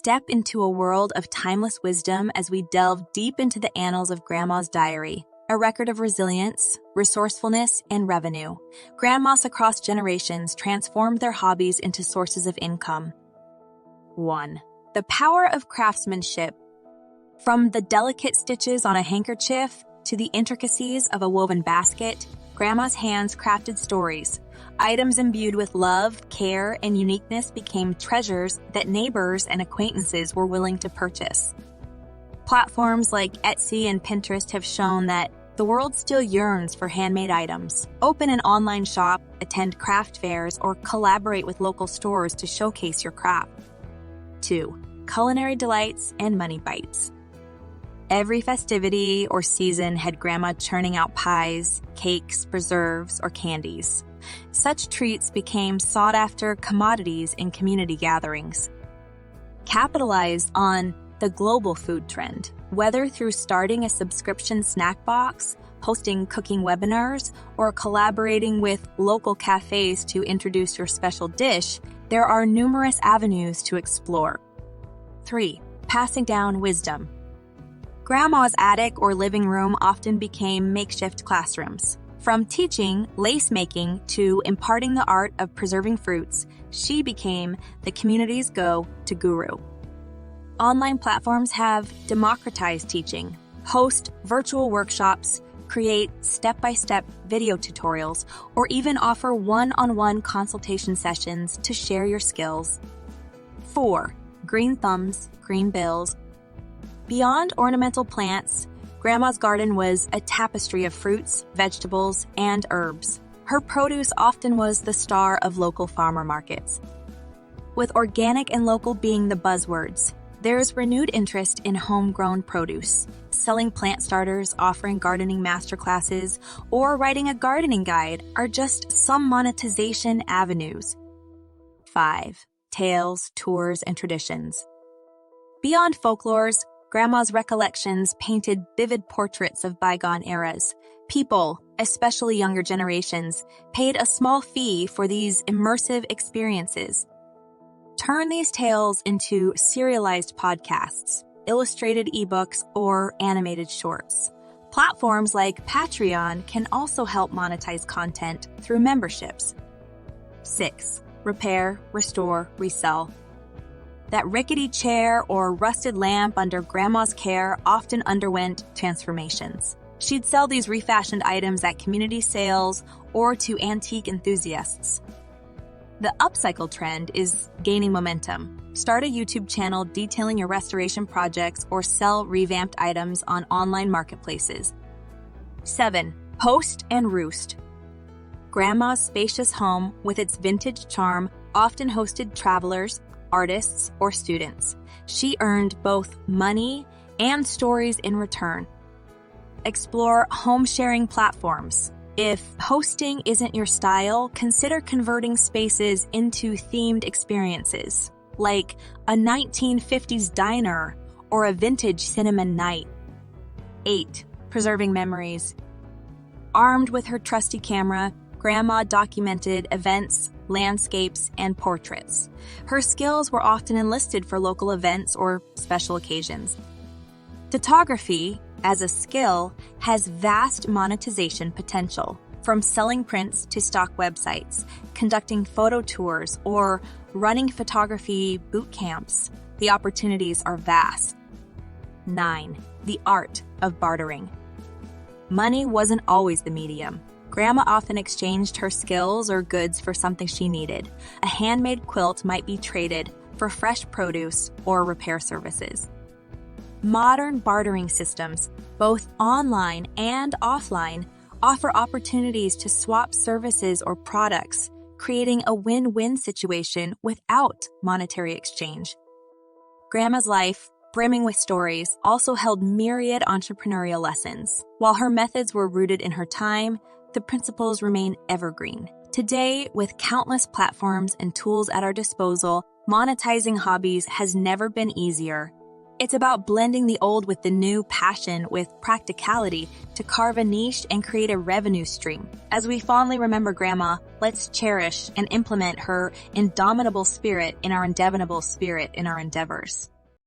step into a world of timeless wisdom as we delve deep into the annals of Grandma's diary, a record of resilience, resourcefulness, and revenue. Grandmas across generations transformed their hobbies into sources of income. 1. The power of craftsmanship. From the delicate stitches on a handkerchief to the intricacies of a woven basket, Grandma's hands crafted stories. Items imbued with love, care, and uniqueness became treasures that neighbors and acquaintances were willing to purchase. Platforms like Etsy and Pinterest have shown that the world still yearns for handmade items. Open an online shop, attend craft fairs, or collaborate with local stores to showcase your craft. 2. Culinary delights and money bites. Every festivity or season had Grandma churning out pies, cakes, preserves, or candies. Such treats became sought-after commodities in community gatherings. Capitalized on the global food trend, whether through starting a subscription snack box, hosting cooking webinars, or collaborating with local cafes to introduce your special dish, there are numerous avenues to explore. 3. Passing down wisdom. Grandma's attic or living room often became makeshift classrooms. From teaching lace making to imparting the art of preserving fruits, she became the community's go-to guru. Online platforms have democratized teaching, host virtual workshops, create step-by-step video tutorials, or even offer one-on-one consultation sessions to share your skills. 4. Green thumbs, green bills. Beyond ornamental plants, Grandma's garden was a tapestry of fruits, vegetables, and herbs. Her produce often was the star of local farmer markets. With organic and local being the buzzwords, there is renewed interest in homegrown produce. Selling plant starters, offering gardening masterclasses, or writing a gardening guide are just some monetization avenues. 5. Tales, tours, and traditions. Beyond folklores, Grandma's recollections painted vivid portraits of bygone eras. People, especially younger generations, paid a small fee for these immersive experiences. Turn these tales into serialized podcasts, illustrated ebooks, or animated shorts. Platforms like Patreon can also help monetize content through memberships. 6. Repair, restore, resell. That rickety chair or rusted lamp under Grandma's care often underwent transformations. She'd sell these refashioned items at community sales or to antique enthusiasts. The upcycle trend is gaining momentum. Start a YouTube channel detailing your restoration projects or sell revamped items on online marketplaces. 7. Host and roost. Grandma's spacious home, with its vintage charm, often hosted travelers, artists, or students. She earned both money and stories in return. Explore home-sharing platforms. If hosting isn't your style, consider converting spaces into themed experiences, like a 1950s diner or a vintage cinnamon night. 8. Preserving memories. Armed with her trusty camera, Grandma documented events, landscapes, and portraits. Her skills were often enlisted for local events or special occasions. Photography, as a skill, has vast monetization potential, from selling prints to stock websites, conducting photo tours, or running photography boot camps. The opportunities are vast. 9. The art of bartering. Money wasn't always the medium. Grandma often exchanged her skills or goods for something she needed. A handmade quilt might be traded for fresh produce or repair services. Modern bartering systems, both online and offline, offer opportunities to swap services or products, creating a win-win situation without monetary exchange. Grandma's life, brimming with stories, also held myriad entrepreneurial lessons. While her methods were rooted in her time, the principles remain evergreen. Today, with countless platforms and tools at our disposal, monetizing hobbies has never been easier. It's about blending the old with the new, passion with practicality to carve a niche and create a revenue stream. As we fondly remember Grandma, let's cherish and implement her indomitable spirit in our endeavors.